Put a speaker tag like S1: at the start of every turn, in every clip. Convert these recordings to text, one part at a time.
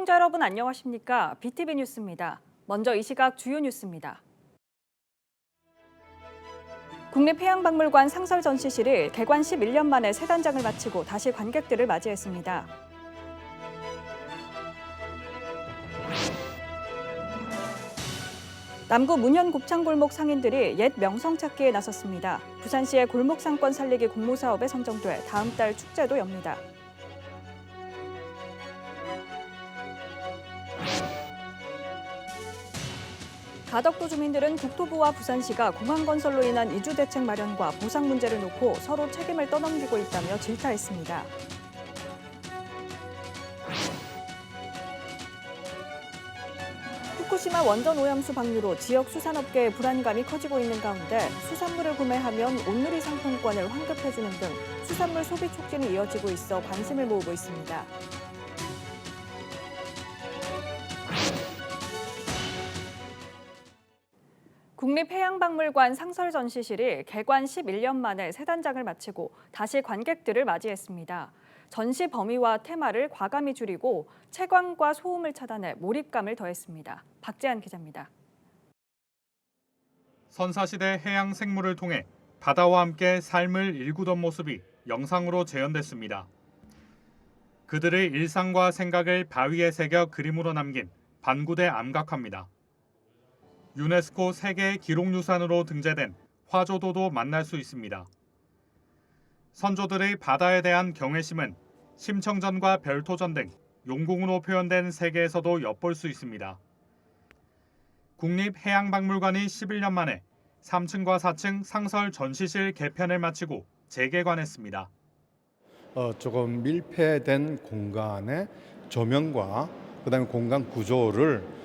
S1: 시청자 여러분 안녕하십니까? BTV 뉴스입니다. 먼저 이 시각 주요 뉴스입니다. 국립해양박물관 상설 전시실이 개관 11년 만에 새 단장을 마치고 다시 관객들을 맞이했습니다. 남구 문현 곱창골목 상인들이 옛 명성 찾기에 나섰습니다. 부산시의 골목 상권 살리기 공모사업에 선정돼 다음 달 축제도 엽니다. 가덕도 주민들은 국토부와 부산시가 공항 건설로 인한 이주 대책 마련과 보상 문제를 놓고 서로 책임을 떠넘기고 있다며 질타했습니다. 후쿠시마 원전 오염수 방류로 지역 수산업계의 불안감이 커지고 있는 가운데 수산물을 구매하면 온누리 상품권을 환급해주는 등 수산물 소비 촉진이 이어지고 있어 관심을 모으고 있습니다. 국립해양박물관 상설 전시실이 개관 11년 만에 새 단장을 마치고 다시 관객들을 맞이했습니다. 전시 범위와 테마를 과감히 줄이고 채광과 소음을 차단해 몰입감을 더했습니다. 박재한 기자입니다.
S2: 선사시대 해양 생물을 통해 바다와 함께 삶을 일구던 모습이 영상으로 재현됐습니다. 그들의 일상과 생각을 바위에 새겨 그림으로 남긴 반구대 암각화입니다. 유네스코 세계 기록유산으로 등재된 화조도도 만날 수 있습니다. 선조들의 바다에 대한 경외심은 심청전과 별토전 등 용궁으로 표현된 세계에서도 엿볼 수 있습니다. 국립해양박물관이 11년 만에 3층과 4층 상설 전시실 개편을 마치고 재개관했습니다.
S3: 조금 밀폐된 공간의 조명과 그다음에 공간 구조를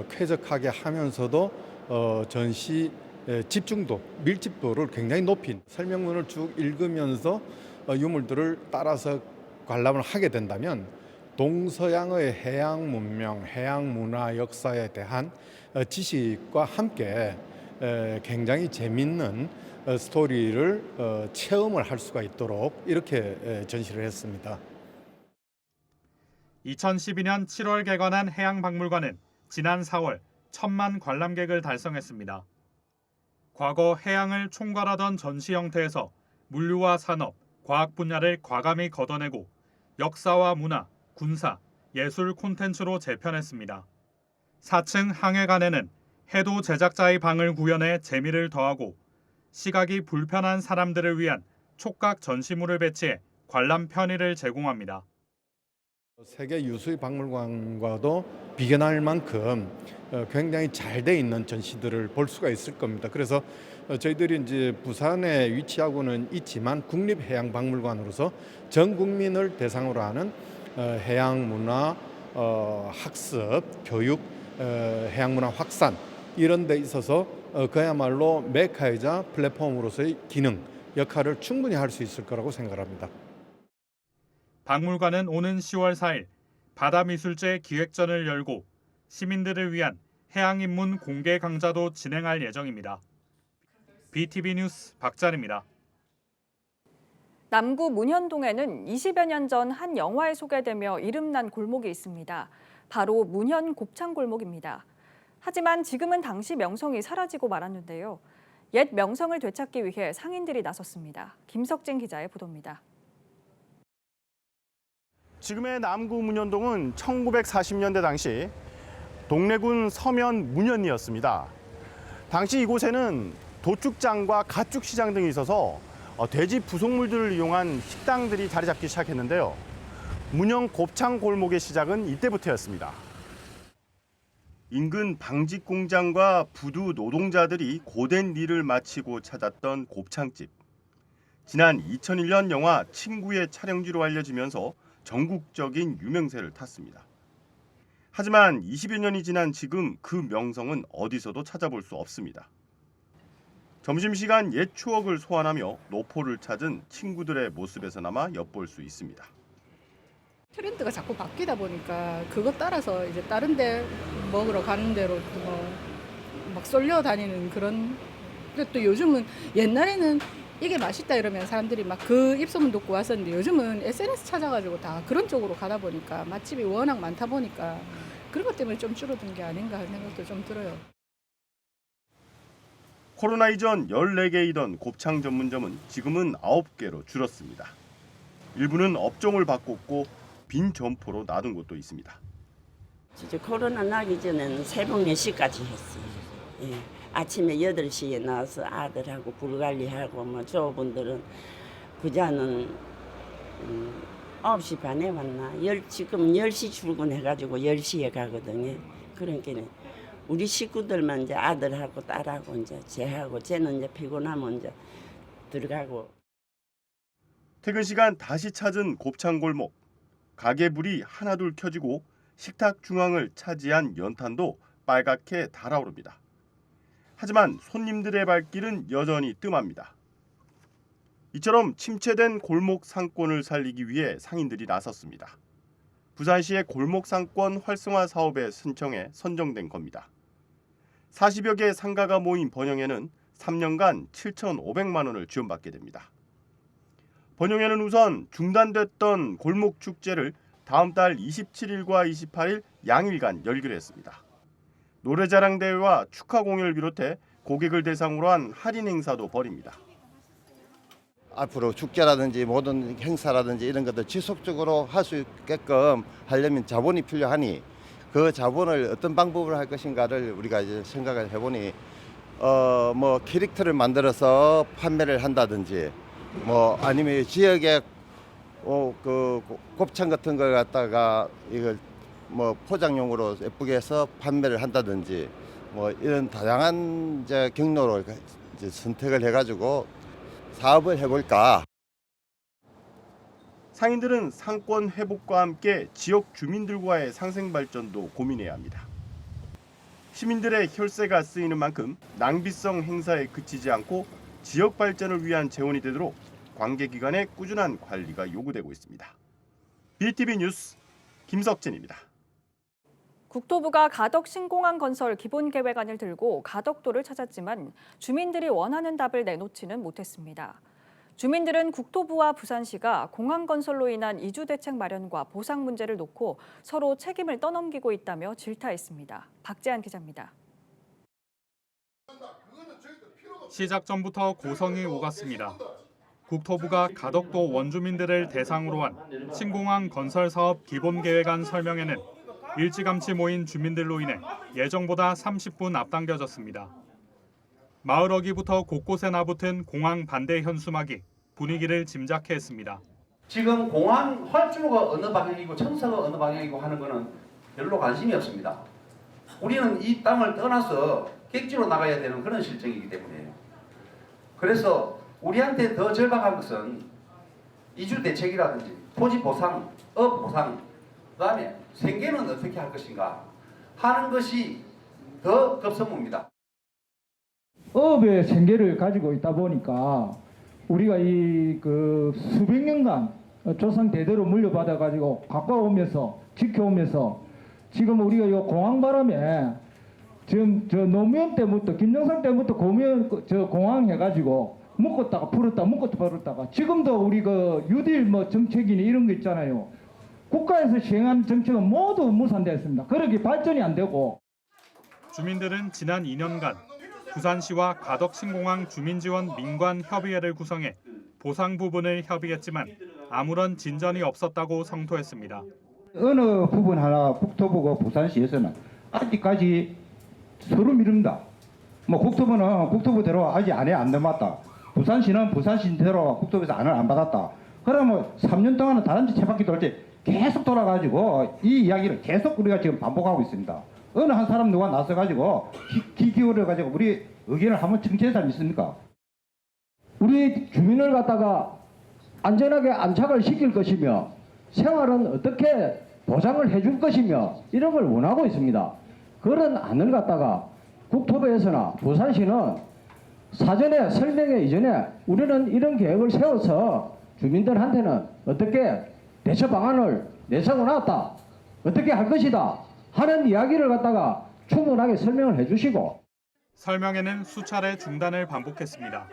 S3: 쾌적하게 하면서도 전시 집중도, 밀집도를 굉장히 높인 설명문을 쭉 읽으면서 유물들을 따라서 관람을 하게 된다면 동서양의 해양 문명, 해양 문화 역사에 대한 지식과 함께 굉장히 재밌는 스토리를 체험을 할 수가 있도록 이렇게 전시를 했습니다.
S2: 2012년 7월 개관한 해양박물관은 지난 4월 1,000만 관람객을 달성했습니다. 과거 해양을 총괄하던 전시 형태에서 물류와 산업, 과학 분야를 과감히 걷어내고 역사와 문화, 군사, 예술 콘텐츠로 재편했습니다. 4층 항해관에는 해도 제작자의 방을 구현해 재미를 더하고 시각이 불편한 사람들을 위한 촉각 전시물을 배치해 관람 편의를 제공합니다.
S3: 세계 유수의 박물관과도 비견할 만큼 굉장히 잘 돼 있는 전시들을 볼 수가 있을 겁니다. 그래서 저희들이 이제 부산에 위치하고는 있지만 국립해양박물관으로서 전 국민을 대상으로 하는 해양 문화 학습, 교육, 해양 문화 확산 이런 데 있어서 그야말로 메카이자 플랫폼으로서의 기능, 역할을 충분히 할 수 있을 거라고 생각합니다.
S2: 박물관은 오는 10월 4일 바다미술제 기획전을 열고 시민들을 위한 해양인문 공개 강좌도 진행할 예정입니다. BTV 뉴스 박찬입니다.
S1: 남구 문현동에는 20여 년 전 한 영화에 소개되며 이름난 골목이 있습니다. 바로 문현 곱창골목입니다. 하지만 지금은 당시 명성이 사라지고 말았는데요. 옛 명성을 되찾기 위해 상인들이 나섰습니다. 김석진 기자의 보도입니다.
S4: 지금의 남구 문현동은 1940년대 당시 동래군 서면 문현이었습니다. 당시 이곳에는 도축장과 가축시장 등이 있어서 돼지 부속물들을 이용한 식당들이 자리 잡기 시작했는데요. 문현 곱창 골목의 시작은 이때부터였습니다.
S5: 인근 방직 공장과 부두 노동자들이 고된 일을 마치고 찾았던 곱창집. 지난 2001년 영화 친구의 촬영지로 알려지면서 전국적인 유명세를 탔습니다. 하지만 20여 년이 지난 지금 그 명성은 어디서도 찾아볼 수 없습니다. 점심시간 옛 추억을 소환하며 노포를 찾은 친구들의 모습에서나마 엿볼 수 있습니다.
S6: 트렌드가 자꾸 바뀌다 보니까 그것 따라서 이제 다른 데 먹으러 가는 대로 막 쏠려 다니는 그런. 또 요즘은 옛날에는 이게 맛있다 이러면 사람들이 막 그 입소문 듣고 왔었는데 요즘은 SNS 찾아가지고 다 그런 쪽으로 가다 보니까 맛집이 워낙 많다 보니까 그런 것 때문에 좀 줄어든 게 아닌가 하는 생각도 좀 들어요.
S5: 코로나 이전 14개이던 곱창 전문점은 지금은 9개로 줄었습니다. 일부는 업종을 바꿨고 빈 점포로 놔둔 곳도 있습니다.
S7: 진짜 코로나 나기 전에는 새벽 4시까지 했어요. 예. 아침에 8시에 나와서 아들하고 불관리하고 뭐 조분들은 부자는 9시 반에 왔나? 지금 10시 출근해가지고 10시에 가거든요. 그러니까 우리 식구들만 이제 아들하고 딸하고 이제 쟤하고 쟤는 이제 피곤하면 이제 들어가고.
S5: 퇴근 시간 다시 찾은 곱창 골목. 가게 불이 하나둘 켜지고 식탁 중앙을 차지한 연탄도 빨갛게 달아오릅니다. 하지만 손님들의 발길은 여전히 뜸합니다. 이처럼 침체된 골목 상권을 살리기 위해 상인들이 나섰습니다. 부산시의 골목 상권 활성화 사업에 신청해 선정된 겁니다. 40여 개 상가가 모인 번영에는 3년간 7,500만 원을 지원받게 됩니다. 번영에는 우선 중단됐던 골목 축제를 다음 달 27일과 28일 양일간 열기로 했습니다. 노래자랑 대회와 축하 공연을 비롯해 고객을 대상으로 한 할인 행사도 벌입니다.
S8: 앞으로 축제라든지 모든 행사라든지 이런 것들 지속적으로 할 수 있게끔 하려면 자본이 필요하니 그 자본을 어떤 방법으로 할 것인가를 우리가 이제 생각을 해보니 뭐 캐릭터를 만들어서 판매를 한다든지 뭐 아니면 지역에 그 곱창 같은 걸 갖다가 이걸 뭐 포장용으로 예쁘게 해서 판매를 한다든지 뭐 이런 다양한 이제 경로로 이제 선택을 해가지고 사업을 해볼까.
S5: 상인들은 상권 회복과 함께 지역 주민들과의 상생 발전도 고민해야 합니다. 시민들의 혈세가 쓰이는 만큼 낭비성 행사에 그치지 않고 지역 발전을 위한 재원이 되도록 관계기관의 꾸준한 관리가 요구되고 있습니다. BTV 뉴스 김석진입니다.
S1: 국토부가 가덕 신공항 건설 기본 계획안을 들고 가덕도를 찾았지만 주민들이 원하는 답을 내놓지는 못했습니다. 주민들은 국토부와 부산시가 공항 건설로 인한 이주 대책 마련과 보상 문제를 놓고 서로 책임을 떠넘기고 있다며 질타했습니다. 박재한 기자입니다.
S2: 시작 전부터 고성이 오갔습니다. 국토부가 가덕도 원주민들을 대상으로 한 신공항 건설 사업 기본 계획안 설명회는 일찌감치 모인 주민들로 인해 예정보다 30분 앞당겨졌습니다. 마을 어귀부터 곳곳에 나붙은 공항 반대 현수막이 분위기를 짐작케 했습니다.
S9: 지금 공항 활주로가 어느 방향이고 청사가 어느 방향이고 하는 거는 별로 관심이 없습니다. 우리는 이 땅을 떠나서 객지로 나가야 되는 그런 실정이기 때문에요. 그래서 우리한테 더 절박한 것은 이주 대책이라든지 토지 보상, 업 보상, 그다음에 생계는 어떻게 할 것인가 하는 것이 더 급선무입니다.
S10: 업의 생계를 가지고 있다 보니까 우리가 이 그 수백 년간 조상 대대로 물려받아 가지고 가까우면서 지켜오면서 지금 우리가 이 공항 바람에 지금 저 노무현 때부터 김정삼 때부터 공항 해가지고 묶었다가 풀었다 묶었다 풀었다가 지금도 우리 그 뉴딜 뭐 정책이니 이런 거 있잖아요. 국가에서 시행한 정책은 모두 무산되었습니다. 그렇게 발전이 안 되고.
S2: 주민들은 지난 2년간 부산시와 가덕 신공항 주민지원 민관협의회를 구성해 보상 부분을 협의했지만 아무런 진전이 없었다고 성토했습니다.
S10: 어느 부분 하나 국토부가 부산시에서는 아직까지 서로 미룬다. 뭐 국토부는 국토부대로 아직 안 넘었다. 부산시는 부산시대로 국토부에서 안을 안 받았다. 그러면 3년 동안은 다른 채바퀴 돌 때 계속 돌아가지고 이 이야기를 계속 우리가 지금 반복하고 있습니다. 어느 한 사람 누가 나서가지고 귀 기울여가지고 우리 의견을 한번 청취한 사람 있습니까? 우리 주민을 갖다가 안전하게 안착을 시킬 것이며 생활은 어떻게 보장을 해줄 것이며 이런 걸 원하고 있습니다. 그런 안을 갖다가 국토부에서나 부산시는 사전에 설명회 이전에 우리는 이런 계획을 세워서 주민들한테는 어떻게 대처 방안을 내세워 놨다. 어떻게 할 것이다. 하는 이야기를 갖다가 충분하게 설명을 해주시고
S2: 설명에는 수차례 중단을 반복했습니다.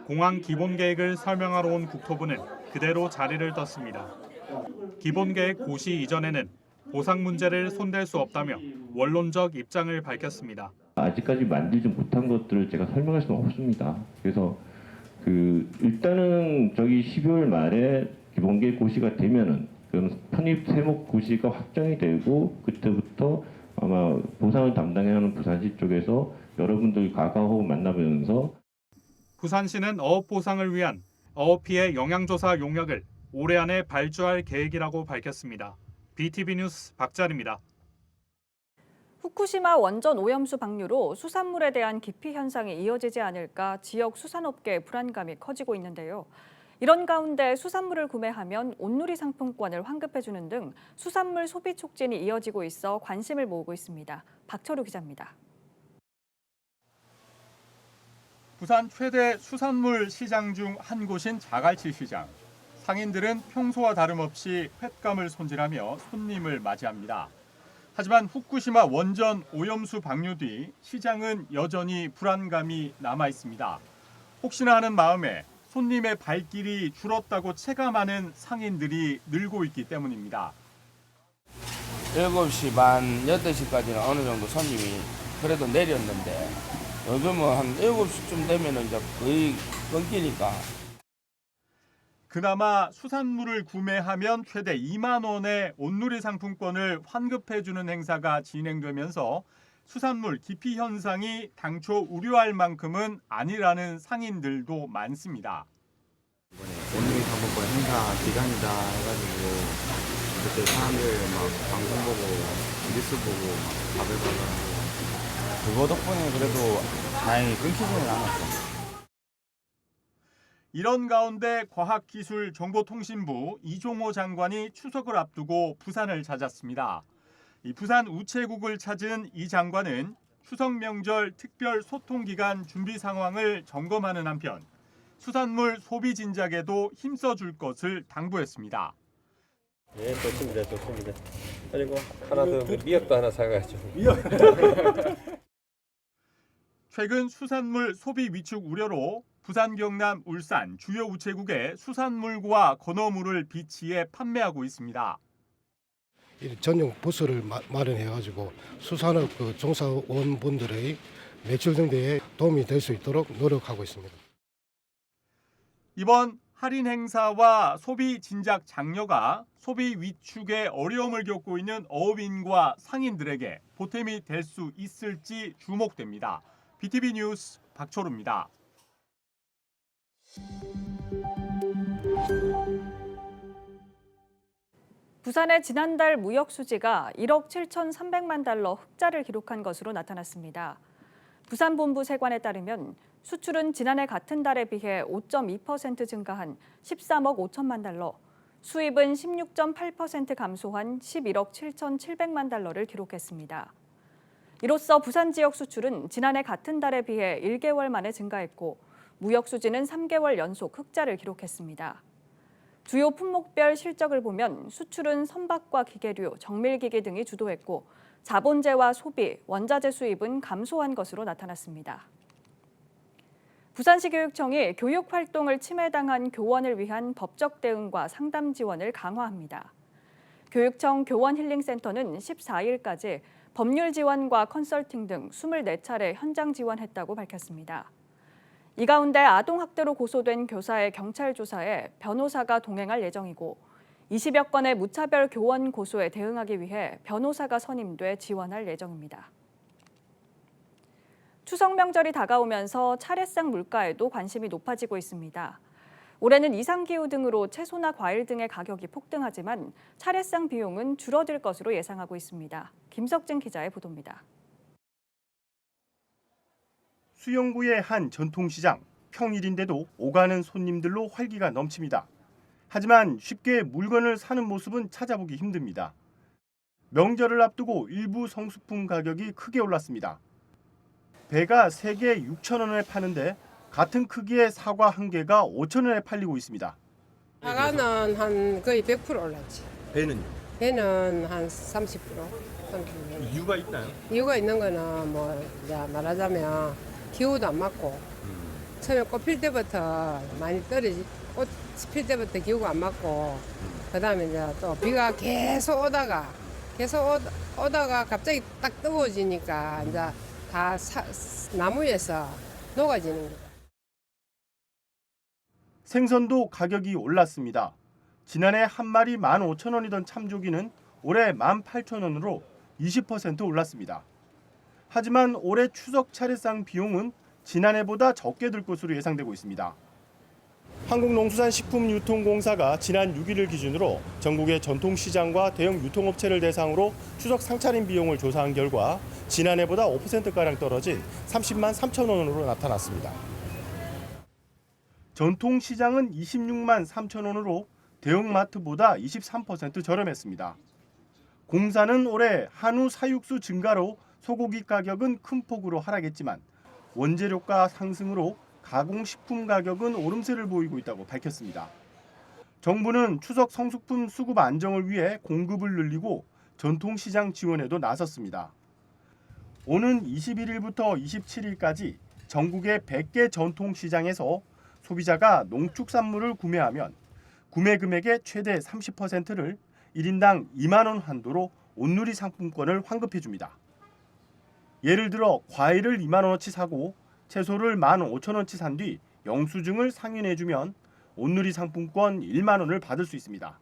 S2: 공항 기본 계획을 설명하러 온 국토부는 그대로 자리를 떴습니다. 기본 계획 고시 이전에는 보상 문제를 손댈 수 없다며 원론적 입장을 밝혔습니다.
S11: 아직까지 만들지 못한 것들을 제가 설명할 수는 없습니다. 그래서 일단은 12월 말에 기본 계획 고시가 되면은 편입 세목 고시가 확정이 되고 그때부터 아마 보상을 담당해야 하는 부산시 쪽에서 여러분들 가까워 만나면서
S2: 부산시는 어업 보상을 위한 어업피해 영향조사 용역을 올해 안에 발주할 계획이라고 밝혔습니다. BTV 뉴스 박자리입니다.
S1: 후쿠시마 원전 오염수 방류로 수산물에 대한 기피 현상이 이어지지 않을까 지역 수산업계의 불안감이 커지고 있는데요. 이런 가운데 수산물을 구매하면 온누리 상품권을 환급해주는 등 수산물 소비 촉진이 이어지고 있어 관심을 모으고 있습니다. 박철우 기자입니다.
S12: 부산 최대 수산물 시장 중 한 곳인 자갈치 시장. 상인들은 평소와 다름없이 횟감을 손질하며 손님을 맞이합니다. 하지만 후쿠시마 원전 오염수 방류 뒤 시장은 여전히 불안감이 남아 있습니다. 혹시나 하는 마음에 손님의 발길이 줄었다고 체감하는 상인들이 늘고 있기 때문입니다.
S13: 7시 반, 8시까지는 어느 정도 손님이 그래도 내렸는데 요즘은 한 7시쯤 되면 이제 거의 끊기니까.
S12: 그나마 수산물을 구매하면 최대 2만 원의 온누리 상품권을 환급해주는 행사가 진행되면서 수산물 기피 현상이 당초 우려할 만큼은 아니라는 상인들도 많습니다.
S14: 이번에 온누리 상품권 행사 기간이다 해가지고 그때 사람들 막 방송 보고 뉴스 보고 막 바글바글 그거 덕분에 그래도 다행히 끊기지는 않았어.
S12: 이런 가운데 과학기술정보통신부 이종호 장관이 추석을 앞두고 부산을 찾았습니다. 이 부산 우체국을 찾은 이 장관은 추석 명절 특별 소통기간 준비 상황을 점검하는 한편 수산물 소비 진작에도 힘써줄 것을 당부했습니다.
S15: 네, 좋습니다. 좋습니다. 그리고 하나 더 미역도 하나 사가야죠.
S12: 최근 수산물 소비 위축 우려로 부산, 경남, 울산 주요 우체국에 수산물과 건어물을 비치해 판매하고 있습니다.
S16: 전용 부스를 마련해가지고 수산업 종사원분들의 매출 증대에 도움이 될 수 있도록 노력하고 있습니다.
S12: 이번 할인 행사와 소비 진작 장려가 소비 위축에 어려움을 겪고 있는 어업인과 상인들에게 보탬이 될 수 있을지 주목됩니다. BTV 뉴스 박철우입니다.
S1: 부산의 지난달 무역 수지가 1억 7,300만 달러 흑자를 기록한 것으로 나타났습니다. 부산본부 세관에 따르면 수출은 지난해 같은 달에 비해 5.2% 증가한 13억 5천만 달러, 수입은 16.8% 감소한 11억 7,700만 달러를 기록했습니다. 이로써 부산 지역 수출은 지난해 같은 달에 비해 1개월 만에 증가했고 무역 수지는 3개월 연속 흑자를 기록했습니다. 주요 품목별 실적을 보면 수출은 선박과 기계류, 정밀기기 등이 주도했고 자본재와 소비, 원자재 수입은 감소한 것으로 나타났습니다. 부산시 교육청이 교육 활동을 침해당한 교원을 위한 법적 대응과 상담 지원을 강화합니다. 교육청 교원힐링센터는 14일까지 법률 지원과 컨설팅 등 24차례 현장 지원했다고 밝혔습니다. 이 가운데 아동학대로 고소된 교사의 경찰 조사에 변호사가 동행할 예정이고 20여 건의 무차별 교원 고소에 대응하기 위해 변호사가 선임돼 지원할 예정입니다. 추석 명절이 다가오면서 차례상 물가에도 관심이 높아지고 있습니다. 올해는 이상기후 등으로 채소나 과일 등의 가격이 폭등하지만 차례상 비용은 줄어들 것으로 예상하고 있습니다. 김석진 기자의 보도입니다.
S5: 수영구의 한 전통시장, 평일인데도 오가는 손님들로 활기가 넘칩니다. 하지만 쉽게 물건을 사는 모습은 찾아보기 힘듭니다. 명절을 앞두고 일부 성수품 가격이 크게 올랐습니다. 배가 3개 6,000원에 파는데 같은 크기의 사과 1개가 5,000원에 팔리고 있습니다.
S17: 사과는 한 거의 100% 올랐지.
S14: 배는요?
S17: 배는 한 30%.
S16: 없던 편이에요.
S4: 이유가 있나요?
S16: 이유가 있는 거는 뭐 이제 말하자면 기후도 안 맞고 처음에 꽃 필 때부터 많이 떨어지 꽃 필 때부터 기후가 안 맞고 그다음에 이제 또 비가 계속 오다가 갑자기 딱 뜨거워지니까 이제 다 나무에서 녹아지는 거예요.
S5: 생선도 가격이 올랐습니다. 지난해 한 마리 15,000원이던 참조기는 올해 18,000원으로 20% 올랐습니다. 하지만 올해 추석 차례상 비용은 지난해보다 적게 들 것으로 예상되고 있습니다. 한국농수산식품유통공사가 지난 6일을 기준으로 전국의 전통시장과 대형 유통업체를 대상으로 추석 상차림 비용을 조사한 결과 지난해보다 5%가량 떨어진 30만 3천 원으로 나타났습니다. 전통시장은 26만 3천 원으로 대형마트보다 23% 저렴했습니다. 공사는 올해 한우 사육수 증가로 소고기 가격은 큰 폭으로 하락했지만 원재료가 상승으로 가공식품 가격은 오름세를 보이고 있다고 밝혔습니다. 정부는 추석 성수품 수급 안정을 위해 공급을 늘리고 전통시장 지원에도 나섰습니다. 오는 21일부터 27일까지 전국의 100개 전통시장에서 소비자가 농축산물을 구매하면 구매 금액의 최대 30%를 1인당 2만 원 한도로 온누리 상품권을 환급해 줍니다. 예를 들어 과일을 2만 원어치 사고 채소를 15,000원치 산 뒤 영수증을 상인해 주면 온누리 상품권 1만 원을 받을 수 있습니다.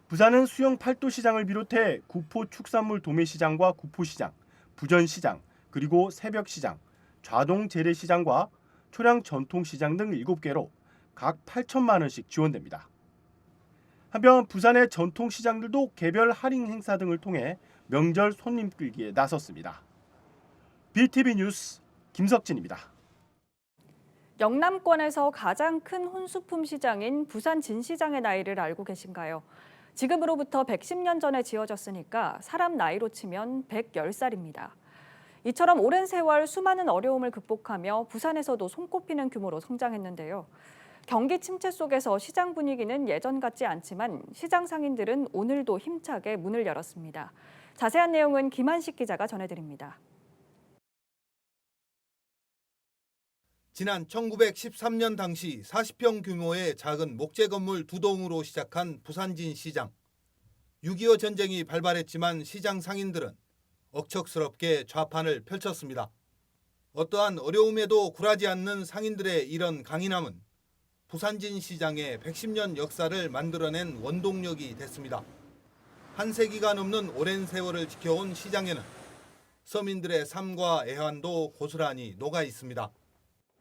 S5: 부산은 수영 팔도시장을 비롯해 구포 축산물 도매시장과 구포시장, 부전시장, 그리고 새벽시장, 좌동 재래시장과 초량 전통시장 등 7개로 각 8천만 원씩 지원됩니다. 한편 부산의 전통시장들도 개별 할인 행사 등을 통해 명절 손님 끌기에 나섰습니다. BTV 뉴스 김석진입니다.
S1: 영남권에서 가장 큰 혼수품 시장인 부산 진시장의 나이를 알고 계신가요? 지금으로부터 110년 전에 지어졌으니까 사람 나이로 치면 110살입니다. 이처럼 오랜 세월 수많은 어려움을 극복하며 부산에서도 손꼽히는 규모로 성장했는데요. 경기 침체 속에서 시장 분위기는 예전 같지 않지만 시장 상인들은 오늘도 힘차게 문을 열었습니다. 자세한 내용은 김한식 기자가 전해드립니다.
S17: 지난 1913년 당시 40평 규모의 작은 목재 건물 2동으로 시작한 부산진 시장. 6.25 전쟁이 발발했지만 시장 상인들은 억척스럽게 좌판을 펼쳤습니다. 어떠한 어려움에도 굴하지 않는 상인들의 이런 강인함은 부산진 시장의 110년 역사를 만들어낸 원동력이 됐습니다. 한 세기가 넘는 오랜 세월을 지켜온 시장에는 서민들의 삶과 애환도 고스란히 녹아 있습니다.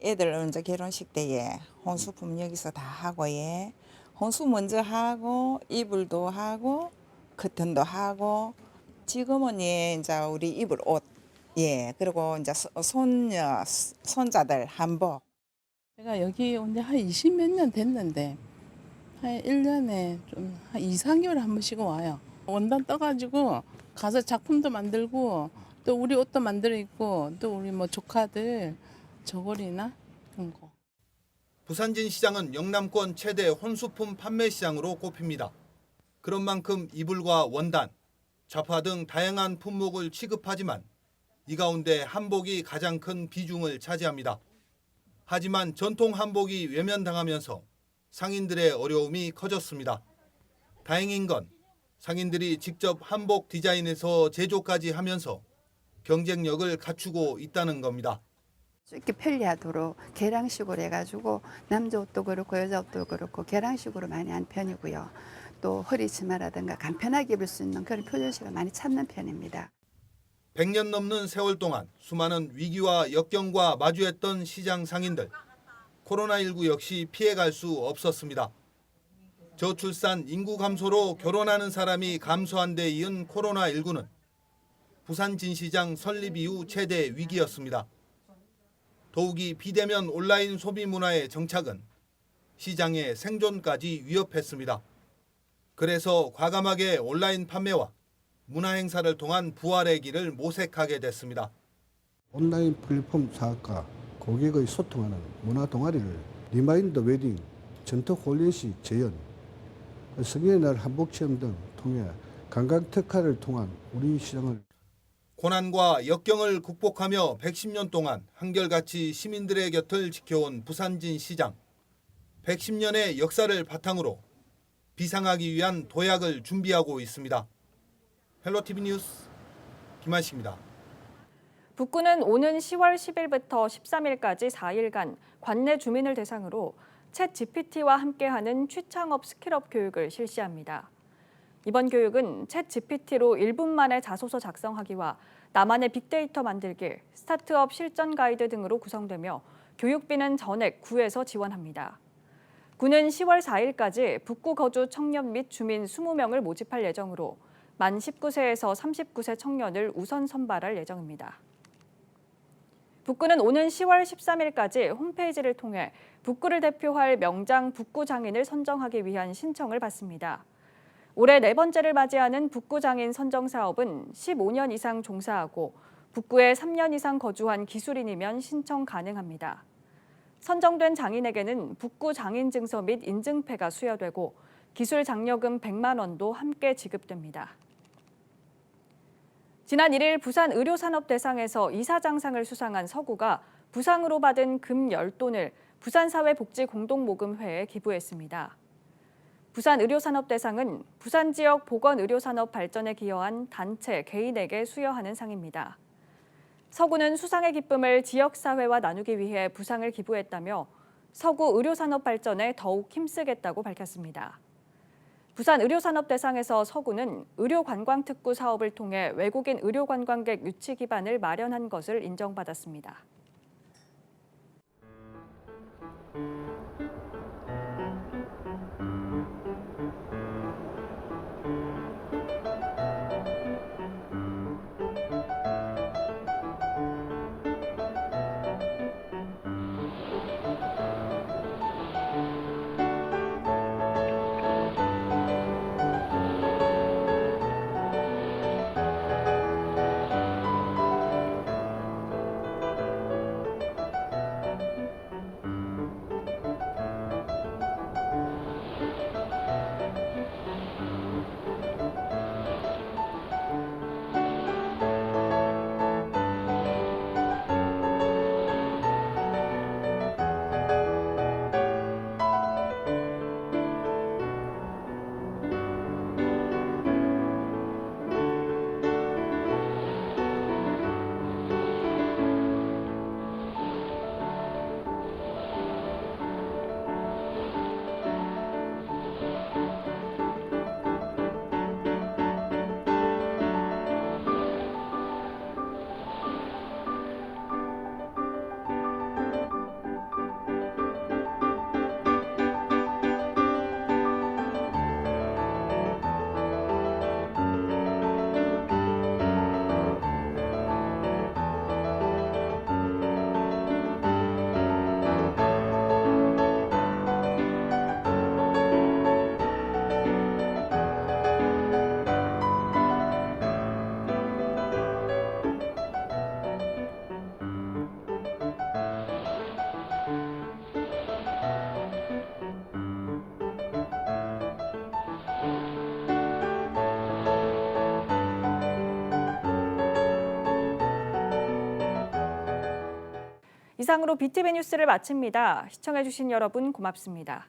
S18: 애들 이제 결혼식 때에 혼수품 여기서 다 하고 예. 혼수 먼저 하고 이불도 하고 커튼도 하고 지금은 예 이제 우리 입을 옷 예 그리고 이제 손녀 손자들 한복.
S6: 제가 여기 온 지 한 20몇 년 됐는데 한 1년에 좀 한 2, 3개월에 한 번씩은 와요. 원단 떠가지고 가서 작품도 만들고 또 우리 옷도 만들어 입고 또 우리 뭐 조카들 저고리나 그런 거.
S17: 부산진 시장은 영남권 최대 혼수품 판매 시장으로 꼽힙니다. 그런 만큼 이불과 원단, 좌파 등 다양한 품목을 취급하지만 이 가운데 한복이 가장 큰 비중을 차지합니다. 하지만 전통 한복이 외면당하면서 상인들의 어려움이 커졌습니다. 다행인 건 상인들이 직접 한복 디자인에서 제조까지 하면서 경쟁력을 갖추고 있다는 겁니다.
S19: 이렇게 편리하도록 개량식으로 해가지고 남자 옷도 그렇고 여자 옷도 그렇고 개량식으로 많이 한 편이고요. 또 허리 치마라든가 간편하게 입을 수 있는 그런 표준식을 많이 찾는 편입니다.
S17: 100년 넘는 세월 동안 수많은 위기와 역경과 마주했던 시장 상인들. 코로나19 역시 피해갈 수 없었습니다. 저출산, 인구 감소로 결혼하는 사람이 감소한 데 이은 코로나19는 부산 진시장 설립 이후 최대 위기였습니다. 더욱이 비대면 온라인 소비 문화의 정착은 시장의 생존까지 위협했습니다. 그래서 과감하게 온라인 판매와 문화 행사를 통한 부활의 길을 모색하게 됐습니다.
S20: 온라인 플랫폼 사업과 고객의 소통하는 문화 동아리를 리마인드 웨딩, 전통 홀리식 재연, 성인의 날 한복 체험 등 통해 관광 특화를 통한 우리 시장을
S17: 고난과 역경을 극복하며 110년 동안 한결같이 시민들의 곁을 지켜온 부산진 시장. 110년의 역사를 바탕으로 비상하기 위한 도약을 준비하고 있습니다. 헬로티비 뉴스 김한식입니다.
S1: 북구는 오는 10월 10일부터 13일까지 4일간 관내 주민을 대상으로 챗 GPT와 함께하는 취창업 스킬업 교육을 실시합니다. 이번 교육은 챗 GPT로 1분 만에 자소서 작성하기와 나만의 빅데이터 만들기, 스타트업 실전 가이드 등으로 구성되며 교육비는 전액 구에서 지원합니다. 구는 10월 4일까지 북구 거주 청년 및 주민 20명을 모집할 예정으로 만 19세에서 39세 청년을 우선 선발할 예정입니다. 북구는 오는 10월 13일까지 홈페이지를 통해 북구를 대표할 명장 북구 장인을 선정하기 위한 신청을 받습니다. 올해 4번째를 맞이하는 북구 장인 선정 사업은 15년 이상 종사하고 북구에 3년 이상 거주한 기술인이면 신청 가능합니다. 선정된 장인에게는 북구 장인 증서 및 인증패가 수여되고 기술 장려금 100만 원도 함께 지급됩니다. 지난 1일 부산 의료산업대상에서 이사장상을 수상한 서구가 부상으로 받은 금 10돈을 부산사회복지공동모금회에 기부했습니다. 부산 의료산업대상은 부산 지역 보건의료산업 발전에 기여한 단체, 개인에게 수여하는 상입니다. 서구는 수상의 기쁨을 지역사회와 나누기 위해 부상을 기부했다며 서구 의료산업 발전에 더욱 힘쓰겠다고 밝혔습니다. 부산 의료산업대상에서 서구는 의료관광특구 사업을 통해 외국인 의료관광객 유치 기반을 마련한 것을 인정받았습니다. 이상으로 BTV 뉴스를 마칩니다. 시청해주신 여러분 고맙습니다.